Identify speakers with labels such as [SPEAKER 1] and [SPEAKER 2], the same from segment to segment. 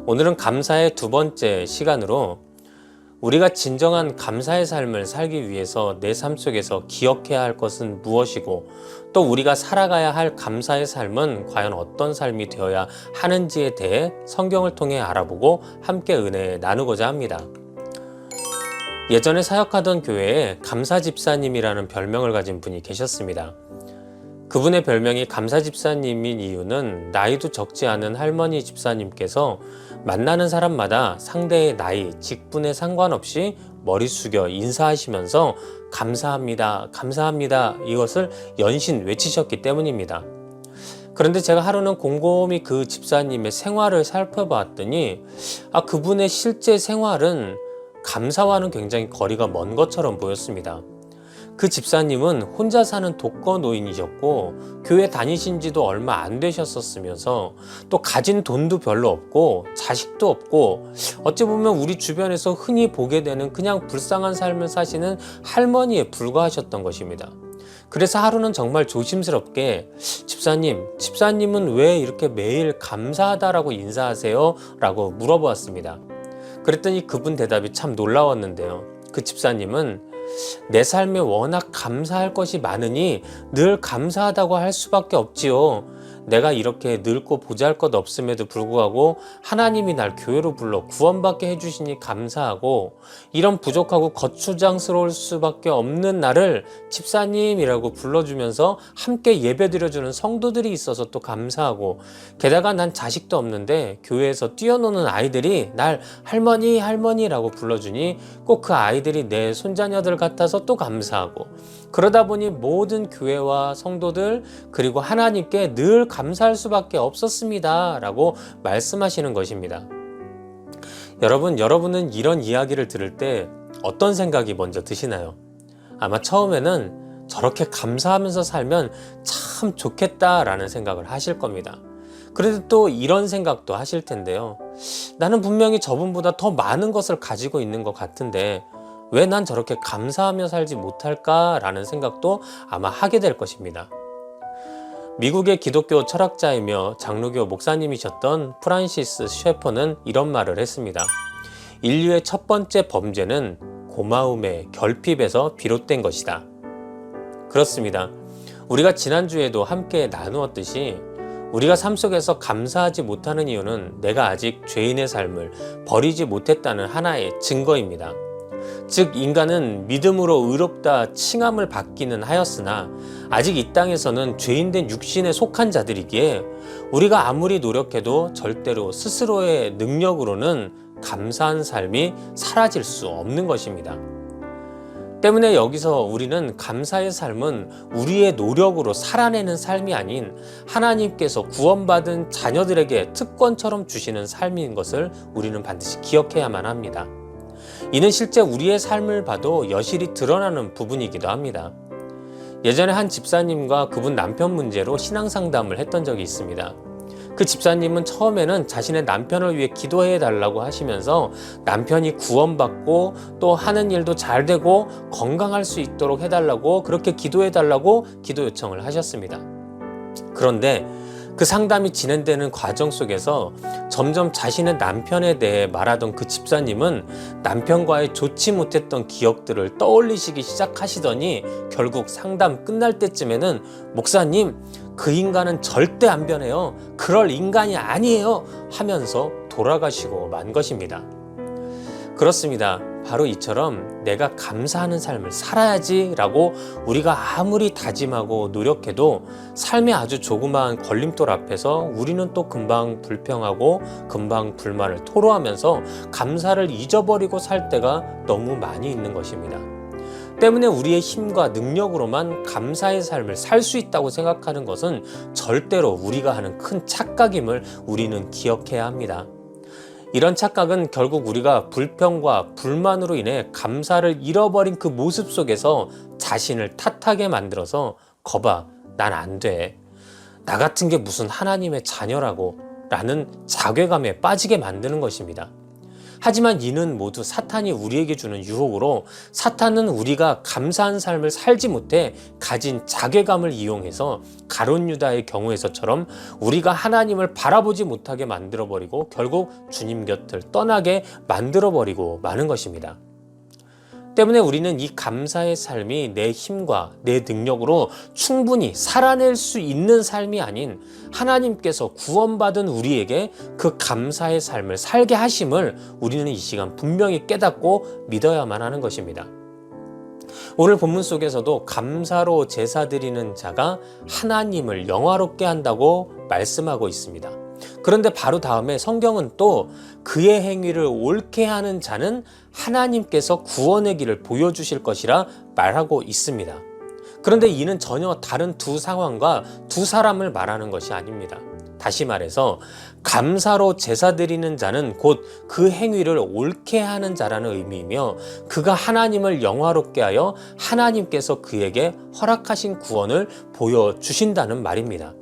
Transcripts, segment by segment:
[SPEAKER 1] 오늘은 감사의 두 번째 시간으로 우리가 진정한 감사의 삶을 살기 위해서 내 삶 속에서 기억해야 할 것은 무엇이고 또 우리가 살아가야 할 감사의 삶은 과연 어떤 삶이 되어야 하는지에 대해 성경을 통해 알아보고 함께 은혜 나누고자 합니다. 예전에 사역하던 교회에 감사 집사님이라는 별명을 가진 분이 계셨습니다. 그분의 별명이 감사 집사님인 이유는 나이도 적지 않은 할머니 집사님께서 만나는 사람마다 상대의 나이, 직분에 상관없이 머리 숙여 인사하시면서 감사합니다, 감사합니다 이것을 연신 외치셨기 때문입니다. 그런데 제가 하루는 곰곰이 그 집사님의 생활을 살펴봤더니 그분의 실제 생활은 감사와는 굉장히 거리가 먼 것처럼 보였습니다. 그 집사님은 혼자 사는 독거노인이셨고 교회 다니신 지도 얼마 안 되셨었으면서 또 가진 돈도 별로 없고 자식도 없고 어찌 보면 우리 주변에서 흔히 보게 되는 그냥 불쌍한 삶을 사시는 할머니에 불과하셨던 것입니다. 그래서 하루는 정말 조심스럽게 집사님은 왜 이렇게 매일 감사하다라고 인사하세요? 라고 물어보았습니다. 그랬더니 그분 대답이 참 놀라웠는데요. 그 집사님은 내 삶에 워낙 감사할 것이 많으니 늘 감사하다고 할 수밖에 없지요. 내가 이렇게 늙고 보잘것 없음에도 불구하고 하나님이 날 교회로 불러 구원받게 해주시니 감사하고 이런 부족하고 거추장스러울 수밖에 없는 나를 집사님이라고 불러주면서 함께 예배드려주는 성도들이 있어서 또 감사하고 게다가 난 자식도 없는데 교회에서 뛰어노는 아이들이 날 할머니라고 불러주니 꼭 그 아이들이 내 손자녀들 같아서 또 감사하고 그러다 보니 모든 교회와 성도들 그리고 하나님께 늘 감사할 수밖에 없었습니다 라고 말씀하시는 것입니다. 여러분은 이런 이야기를 들을 때 어떤 생각이 먼저 드시나요? 아마 처음에는 저렇게 감사하면서 살면 참 좋겠다라는 생각을 하실 겁니다. 그래도 또 이런 생각도 하실 텐데요. 나는 분명히 저분보다 더 많은 것을 가지고 있는 것 같은데 왜 난 저렇게 감사하며 살지 못할까라는 생각도 아마 하게 될 것입니다. 미국의 기독교 철학자이며 장로교 목사님이셨던 프란시스 셰퍼는 이런 말을 했습니다. 인류의 첫 번째 범죄는 고마움의 결핍에서 비롯된 것이다. 그렇습니다. 우리가 지난주에도 함께 나누었듯이 우리가 삶 속에서 감사하지 못하는 이유는 내가 아직 죄인의 삶을 버리지 못했다는 하나의 증거입니다. 즉 인간은 믿음으로 의롭다 칭함을 받기는 하였으나 아직 이 땅에서는 죄인된 육신에 속한 자들이기에 우리가 아무리 노력해도 절대로 스스로의 능력으로는 감사한 삶이 사라질 수 없는 것입니다. 때문에 여기서 우리는 감사의 삶은 우리의 노력으로 살아내는 삶이 아닌 하나님께서 구원받은 자녀들에게 특권처럼 주시는 삶인 것을 우리는 반드시 기억해야만 합니다. 이는 실제 우리의 삶을 봐도 여실히 드러나는 부분이기도 합니다. 예전에 한 집사님과 그분 남편 문제로 신앙 상담을 했던 적이 있습니다. 그 집사님은 처음에는 자신의 남편을 위해 기도해 달라고 하시면서 남편이 구원받고 또 하는 일도 잘 되고 건강할 수 있도록 해달라고 그렇게 기도해 달라고 기도 요청을 하셨습니다. 그런데 그 상담이 진행되는 과정 속에서 점점 자신의 남편에 대해 말하던 그 집사님은 남편과의 좋지 못했던 기억들을 떠올리시기 시작하시더니 결국 상담 끝날 때쯤에는 목사님, 그 인간은 절대 안 변해요. 그럴 인간이 아니에요. 하면서 돌아가시고 만 것입니다. 그렇습니다. 바로 이처럼 내가 감사하는 삶을 살아야지 라고 우리가 아무리 다짐하고 노력해도 삶의 아주 조그마한 걸림돌 앞에서 우리는 또 금방 불평하고 금방 불만을 토로하면서 감사를 잊어버리고 살 때가 너무 많이 있는 것입니다. 때문에 우리의 힘과 능력으로만 감사의 삶을 살 수 있다고 생각하는 것은 절대로 우리가 하는 큰 착각임을 우리는 기억해야 합니다. 이런 착각은 결국 우리가 불평과 불만으로 인해 감사를 잃어버린 그 모습 속에서 자신을 탓하게 만들어서 거봐, 난 안 돼. 나 같은 게 무슨 하나님의 자녀라고 라는 자괴감에 빠지게 만드는 것입니다. 하지만 이는 모두 사탄이 우리에게 주는 유혹으로 사탄은 우리가 감사한 삶을 살지 못해 가진 자괴감을 이용해서 가룟 유다의 경우에서처럼 우리가 하나님을 바라보지 못하게 만들어버리고 결국 주님 곁을 떠나게 만들어버리고 마는 것입니다. 때문에 우리는 이 감사의 삶이 내 힘과 내 능력으로 충분히 살아낼 수 있는 삶이 아닌 하나님께서 구원받은 우리에게 그 감사의 삶을 살게 하심을 우리는 이 시간 분명히 깨닫고 믿어야만 하는 것입니다. 오늘 본문 속에서도 감사로 제사 드리는 자가 하나님을 영화롭게 한다고 말씀하고 있습니다. 그런데 바로 다음에 성경은 또 그의 행위를 옳게 하는 자는 하나님께서 구원의 길을 보여주실 것이라 말하고 있습니다. 그런데 이는 전혀 다른 두 상황과 두 사람을 말하는 것이 아닙니다. 다시 말해서 감사로 제사 드리는 자는 곧 그 행위를 옳게 하는 자라는 의미이며 그가 하나님을 영화롭게 하여 하나님께서 그에게 허락하신 구원을 보여주신다는 말입니다.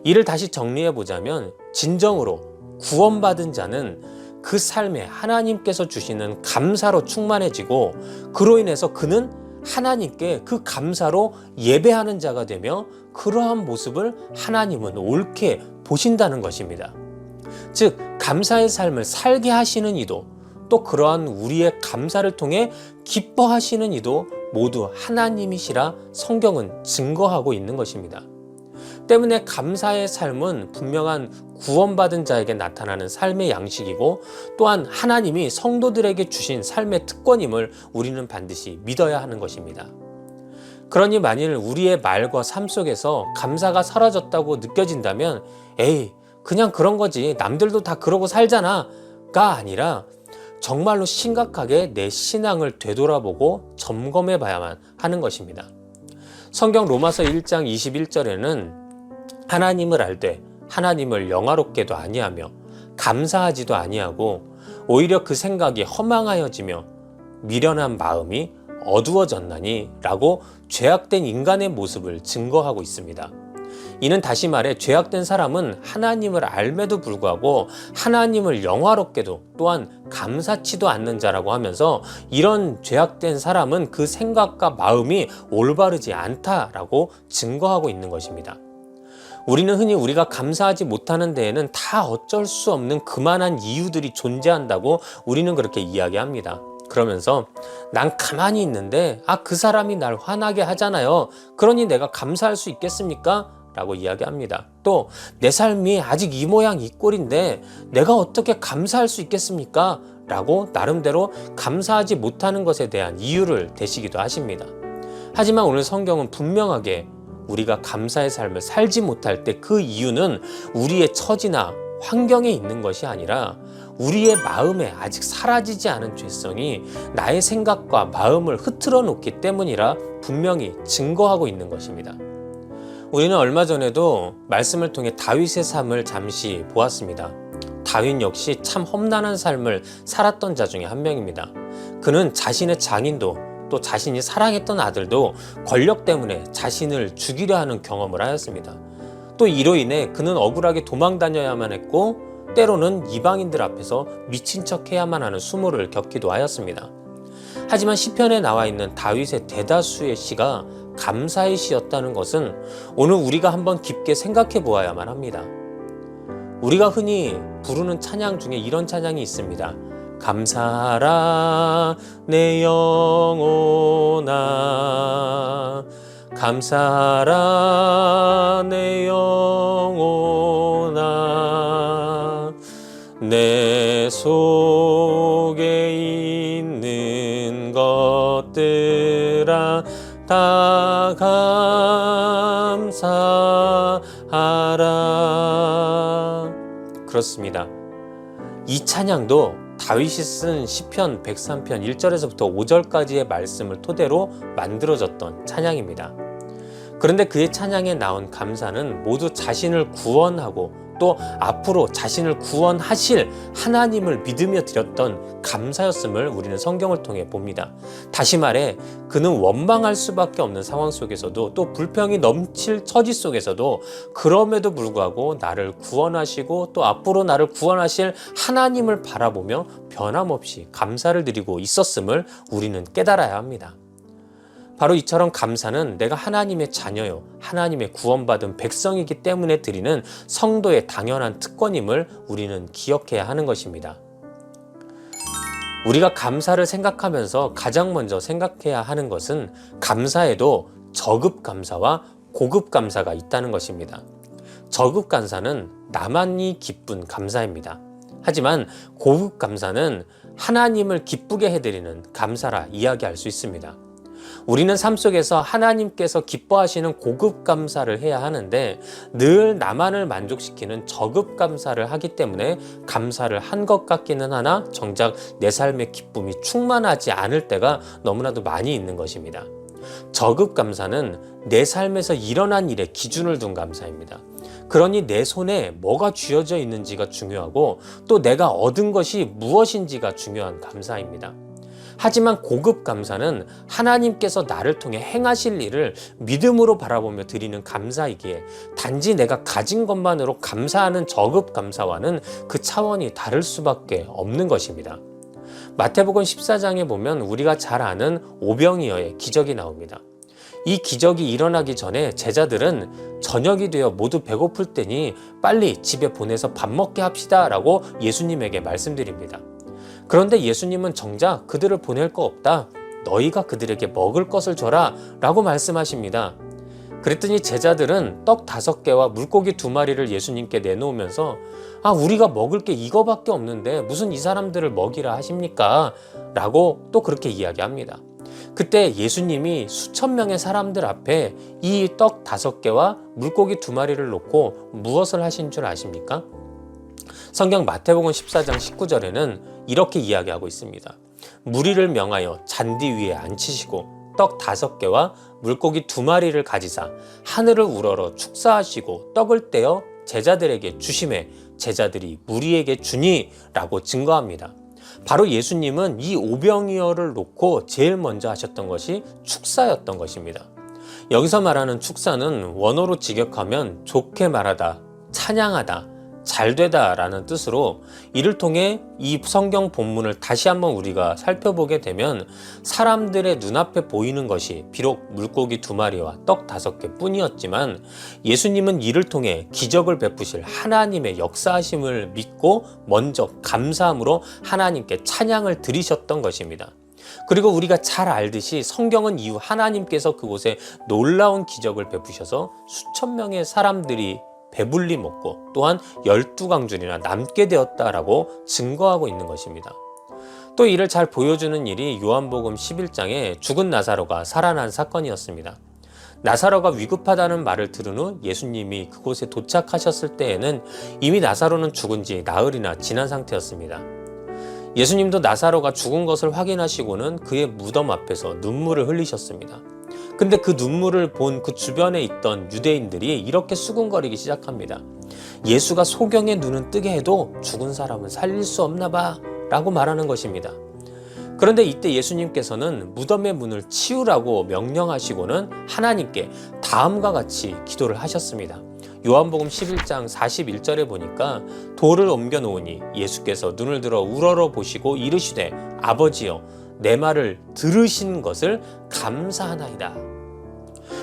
[SPEAKER 1] 이를 다시 정리해 보자면 진정으로 구원받은 자는 그 삶에 하나님께서 주시는 감사로 충만해지고 그로 인해서 그는 하나님께 그 감사로 예배하는 자가 되며 그러한 모습을 하나님은 옳게 보신다는 것입니다. 즉 감사의 삶을 살게 하시는 이도 또 그러한 우리의 감사를 통해 기뻐하시는 이도 모두 하나님이시라 성경은 증거하고 있는 것입니다. 때문에 감사의 삶은 분명한 구원받은 자에게 나타나는 삶의 양식이고 또한 하나님이 성도들에게 주신 삶의 특권임을 우리는 반드시 믿어야 하는 것입니다. 그러니 만일 우리의 말과 삶 속에서 감사가 사라졌다고 느껴진다면 에이 그냥 그런 거지 남들도 다 그러고 살잖아 가 아니라 정말로 심각하게 내 신앙을 되돌아보고 점검해 봐야만 하는 것입니다. 성경 로마서 1장 21절에는 하나님을 알되 하나님을 영화롭게도 아니하며 감사하지도 아니하고 오히려 그 생각이 허망하여지며 미련한 마음이 어두워졌나니 라고 죄악된 인간의 모습을 증거하고 있습니다. 이는 다시 말해 죄악된 사람은 하나님을 알매도 불구하고 하나님을 영화롭게도 또한 감사치도 않는 자라고 하면서 이런 죄악된 사람은 그 생각과 마음이 올바르지 않다라고 증거하고 있는 것입니다. 우리는 흔히 우리가 감사하지 못하는 데에는 다 어쩔 수 없는 그만한 이유들이 존재한다고 우리는 그렇게 이야기합니다. 그러면서 난 가만히 있는데 그 사람이 날 화나게 하잖아요. 그러니 내가 감사할 수 있겠습니까? 라고 이야기합니다. 또 내 삶이 아직 이 모양 이 꼴인데 내가 어떻게 감사할 수 있겠습니까? 라고 나름대로 감사하지 못하는 것에 대한 이유를 대시기도 하십니다. 하지만 오늘 성경은 분명하게 우리가 감사의 삶을 살지 못할 때 그 이유는 우리의 처지나 환경에 있는 것이 아니라 우리의 마음에 아직 사라지지 않은 죄성이 나의 생각과 마음을 흐트러 놓기 때문이라 분명히 증거하고 있는 것입니다. 우리는 얼마 전에도 말씀을 통해 다윗의 삶을 잠시 보았습니다. 다윗 역시 참 험난한 삶을 살았던 자 중에 한 명입니다. 그는 자신의 장인도 또 자신이 사랑했던 아들도 권력 때문에 자신을 죽이려 하는 경험을 하였습니다. 또 이로 인해 그는 억울하게 도망 다녀야만 했고 때로는 이방인들 앞에서 미친 척 해야만 하는 수모를 겪기도 하였습니다. 하지만 시편에 나와 있는 다윗의 대다수의 시가 감사의 시였다는 것은 오늘 우리가 한번 깊게 생각해 보아야만 합니다. 우리가 흔히 부르는 찬양 중에 이런 찬양이 있습니다. 감사하라 내 영혼아 감사하라 내 영혼아 내 속에 있는 것들아 다 감사하라. 그렇습니다. 이 찬양도 다윗이 쓴 시편 103편 1절에서부터 5절까지의 말씀을 토대로 만들어졌던 찬양입니다. 그런데 그의 찬양에 나온 감사는 모두 자신을 구원하고 또 앞으로 자신을 구원하실 하나님을 믿으며 드렸던 감사였음을 우리는 성경을 통해 봅니다. 다시 말해 그는 원망할 수밖에 없는 상황 속에서도 또 불평이 넘칠 처지 속에서도 그럼에도 불구하고 나를 구원하시고 또 앞으로 나를 구원하실 하나님을 바라보며 변함없이 감사를 드리고 있었음을 우리는 깨달아야 합니다. 바로 이처럼 감사는 내가 하나님의 자녀요, 하나님의 구원받은 백성이기 때문에 드리는 성도의 당연한 특권임을 우리는 기억해야 하는 것입니다. 우리가 감사를 생각하면서 가장 먼저 생각해야 하는 것은 감사에도 저급 감사와 고급 감사가 있다는 것입니다. 저급 감사는 나만이 기쁜 감사입니다. 하지만 고급 감사는 하나님을 기쁘게 해드리는 감사라 이야기할 수 있습니다. 우리는 삶 속에서 하나님께서 기뻐하시는 고급 감사를 해야 하는데 늘 나만을 만족시키는 저급 감사를 하기 때문에 감사를 한 것 같기는 하나 정작 내 삶의 기쁨이 충만하지 않을 때가 너무나도 많이 있는 것입니다. 저급 감사는 내 삶에서 일어난 일에 기준을 둔 감사입니다. 그러니 내 손에 뭐가 쥐어져 있는지가 중요하고 또 내가 얻은 것이 무엇인지가 중요한 감사입니다. 하지만 고급 감사는 하나님께서 나를 통해 행하실 일을 믿음으로 바라보며 드리는 감사이기에 단지 내가 가진 것만으로 감사하는 저급 감사와는 그 차원이 다를 수밖에 없는 것입니다. 마태복음 14장에 보면 우리가 잘 아는 오병이어의 기적이 나옵니다. 이 기적이 일어나기 전에 제자들은 저녁이 되어 모두 배고플 때니 빨리 집에 보내서 밥 먹게 합시다 라고 예수님에게 말씀드립니다. 그런데 예수님은 정작 그들을 보낼 거 없다. 너희가 그들에게 먹을 것을 줘라 라고 말씀하십니다. 그랬더니 제자들은 떡 5개와 물고기 2마리를 예수님께 내놓으면서 우리가 먹을 게 이거밖에 없는데 무슨 이 사람들을 먹이라 하십니까? 라고 또 그렇게 이야기합니다. 그때 예수님이 수천 명의 사람들 앞에 이 떡 5개와 물고기 2마리를 놓고 무엇을 하신 줄 아십니까? 성경 마태복음 14장 19절에는 이렇게 이야기하고 있습니다. 무리를 명하여 잔디 위에 앉히시고 떡 5개와 물고기 2마리를 가지사 하늘을 우러러 축사하시고 떡을 떼어 제자들에게 주시매 제자들이 무리에게 주니 라고 증거합니다. 바로 예수님은 이 오병이어를 놓고 제일 먼저 하셨던 것이 축사였던 것입니다. 여기서 말하는 축사는 원어로 직역하면 좋게 말하다, 찬양하다, 잘되다 라는 뜻으로 이를 통해 이 성경 본문을 다시 한번 우리가 살펴보게 되면 사람들의 눈앞에 보이는 것이 비록 물고기 2마리와 떡 5개 뿐이었지만 예수님은 이를 통해 기적을 베푸실 하나님의 역사하심을 믿고 먼저 감사함으로 하나님께 찬양을 드리셨던 것입니다. 그리고 우리가 잘 알듯이 성경은 이후 하나님께서 그곳에 놀라운 기적을 베푸셔서 수천 명의 사람들이 배불리 먹고 또한 12강줄이나 남게 되었다라고 증거하고 있는 것입니다. 또 이를 잘 보여주는 일이 요한복음 11장에 죽은 나사로가 살아난 사건이었습니다. 나사로가 위급하다는 말을 들은 후 예수님이 그곳에 도착하셨을 때에는 이미 나사로는 죽은 지 나흘이나 지난 상태였습니다. 예수님도 나사로가 죽은 것을 확인하시고는 그의 무덤 앞에서 눈물을 흘리셨습니다. 근데 그 눈물을 본 그 주변에 있던 유대인들이 이렇게 수군거리기 시작합니다. 예수가 소경의 눈은 뜨게 해도 죽은 사람은 살릴 수 없나 봐 라고 말하는 것입니다. 그런데 이때 예수님께서는 무덤의 문을 치우라고 명령하시고는 하나님께 다음과 같이 기도를 하셨습니다. 요한복음 11장 41절에 보니까 돌을 옮겨 놓으니 예수께서 눈을 들어 우러러 보시고 이르시되 아버지여 내 말을 들으신 것을 감사하나이다.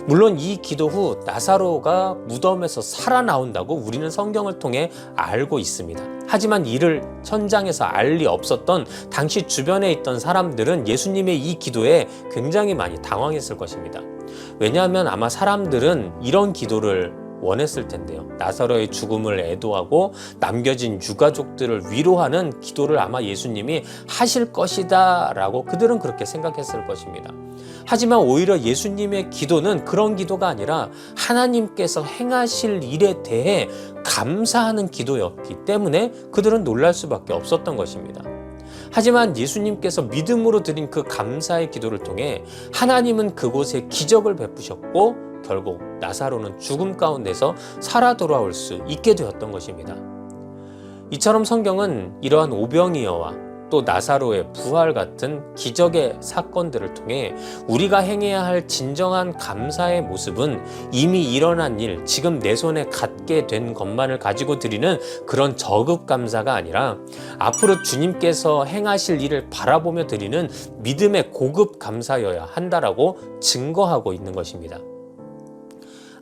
[SPEAKER 1] 물론 이 기도 후 나사로가 무덤에서 살아나온다고 우리는 성경을 통해 알고 있습니다. 하지만 이를 현장에서 알 리 없었던 당시 주변에 있던 사람들은 예수님의 이 기도에 굉장히 많이 당황했을 것입니다. 왜냐하면 아마 사람들은 이런 기도를 원했을 텐데요. 나사로의 죽음을 애도하고 남겨진 유가족들을 위로하는 기도를 아마 예수님이 하실 것이다 라고 그들은 그렇게 생각했을 것입니다. 하지만 오히려 예수님의 기도는 그런 기도가 아니라 하나님께서 행하실 일에 대해 감사하는 기도였기 때문에 그들은 놀랄 수밖에 없었던 것입니다. 하지만 예수님께서 믿음으로 드린 그 감사의 기도를 통해 하나님은 그곳에 기적을 베푸셨고 결국 나사로는 죽음 가운데서 살아 돌아올 수 있게 되었던 것입니다. 이처럼 성경은 이러한 오병이어와 또 나사로의 부활 같은 기적의 사건들을 통해 우리가 행해야 할 진정한 감사의 모습은 이미 일어난 일, 지금 내 손에 갖게 된 것만을 가지고 드리는 그런 저급 감사가 아니라 앞으로 주님께서 행하실 일을 바라보며 드리는 믿음의 고급 감사여야 한다라고 증거하고 있는 것입니다.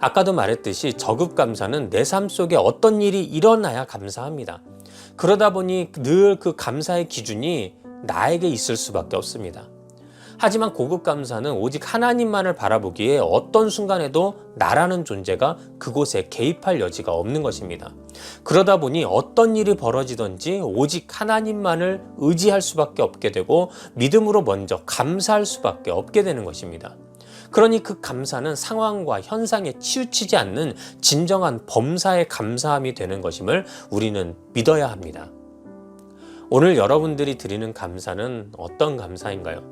[SPEAKER 1] 아까도 말했듯이 저급 감사는 내 삶 속에 어떤 일이 일어나야 감사합니다. 그러다 보니 늘 그 감사의 기준이 나에게 있을 수밖에 없습니다. 하지만 고급 감사는 오직 하나님만을 바라보기에 어떤 순간에도 나라는 존재가 그곳에 개입할 여지가 없는 것입니다. 그러다 보니 어떤 일이 벌어지든지 오직 하나님만을 의지할 수밖에 없게 되고 믿음으로 먼저 감사할 수밖에 없게 되는 것입니다. 그러니 그 감사는 상황과 현상에 치우치지 않는 진정한 범사의 감사함이 되는 것임을 우리는 믿어야 합니다. 오늘 여러분들이 드리는 감사는 어떤 감사인가요?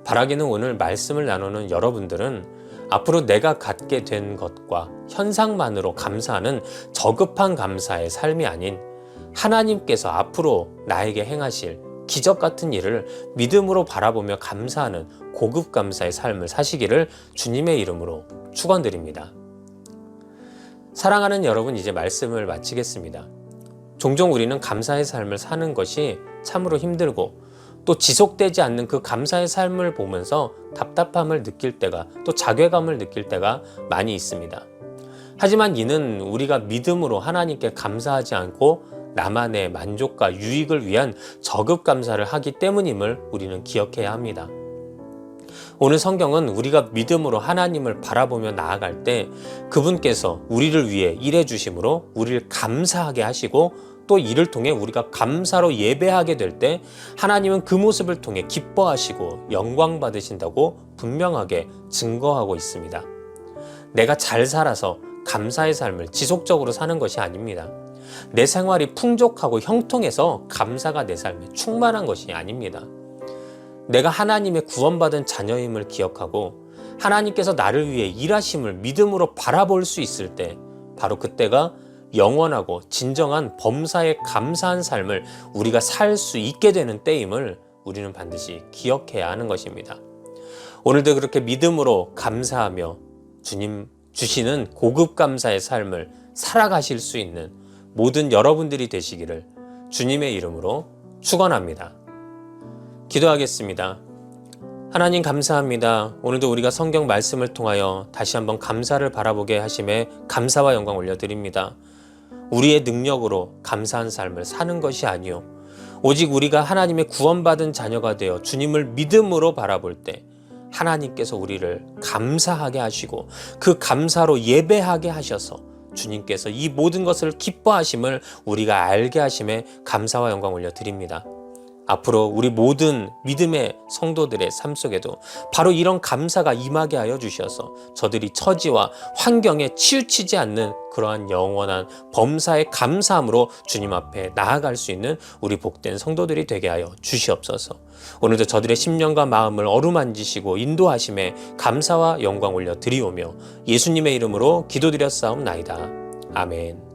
[SPEAKER 1] 바라기는 오늘 말씀을 나누는 여러분들은 앞으로 내가 갖게 된 것과 현상만으로 감사하는 저급한 감사의 삶이 아닌 하나님께서 앞으로 나에게 행하실 기적 같은 일을 믿음으로 바라보며 감사하는 고급 감사의 삶을 사시기를 주님의 이름으로 축원드립니다. 사랑하는 여러분, 이제 말씀을 마치겠습니다. 종종 우리는 감사의 삶을 사는 것이 참으로 힘들고 또 지속되지 않는 그 감사의 삶을 보면서 답답함을 느낄 때가, 또 자괴감을 느낄 때가 많이 있습니다. 하지만 이는 우리가 믿음으로 하나님께 감사하지 않고 나만의 만족과 유익을 위한 저급 감사를 하기 때문임을 우리는 기억해야 합니다. 오늘 성경은 우리가 믿음으로 하나님을 바라보며 나아갈 때 그분께서 우리를 위해 일해 주심으로 우리를 감사하게 하시고 또 이를 통해 우리가 감사로 예배하게 될 때 하나님은 그 모습을 통해 기뻐하시고 영광 받으신다고 분명하게 증거하고 있습니다. 내가 잘 살아서 감사의 삶을 지속적으로 사는 것이 아닙니다. 내 생활이 풍족하고 형통해서 감사가 내 삶에 충만한 것이 아닙니다. 내가 하나님의 구원받은 자녀임을 기억하고 하나님께서 나를 위해 일하심을 믿음으로 바라볼 수 있을 때 바로 그때가 영원하고 진정한 범사에 감사한 삶을 우리가 살 수 있게 되는 때임을 우리는 반드시 기억해야 하는 것입니다. 오늘도 그렇게 믿음으로 감사하며 주님 주시는 고급 감사의 삶을 살아가실 수 있는 모든 여러분들이 되시기를 주님의 이름으로 축원합니다. 기도하겠습니다. 하나님 감사합니다. 오늘도 우리가 성경 말씀을 통하여 다시 한번 감사를 바라보게 하심에 감사와 영광 올려드립니다. 우리의 능력으로 감사한 삶을 사는 것이 아니요 오직 우리가 하나님의 구원받은 자녀가 되어 주님을 믿음으로 바라볼 때 하나님께서 우리를 감사하게 하시고 그 감사로 예배하게 하셔서 주님께서 이 모든 것을 기뻐하심을 우리가 알게 하심에 감사와 영광 올려드립니다. 앞으로 우리 모든 믿음의 성도들의 삶 속에도 바로 이런 감사가 임하게 하여 주셔서 저들이 처지와 환경에 치우치지 않는 그러한 영원한 범사의 감사함으로 주님 앞에 나아갈 수 있는 우리 복된 성도들이 되게 하여 주시옵소서. 오늘도 저들의 심령과 마음을 어루만지시고 인도하심에 감사와 영광 올려 드리오며 예수님의 이름으로 기도드렸사옵나이다. 아멘.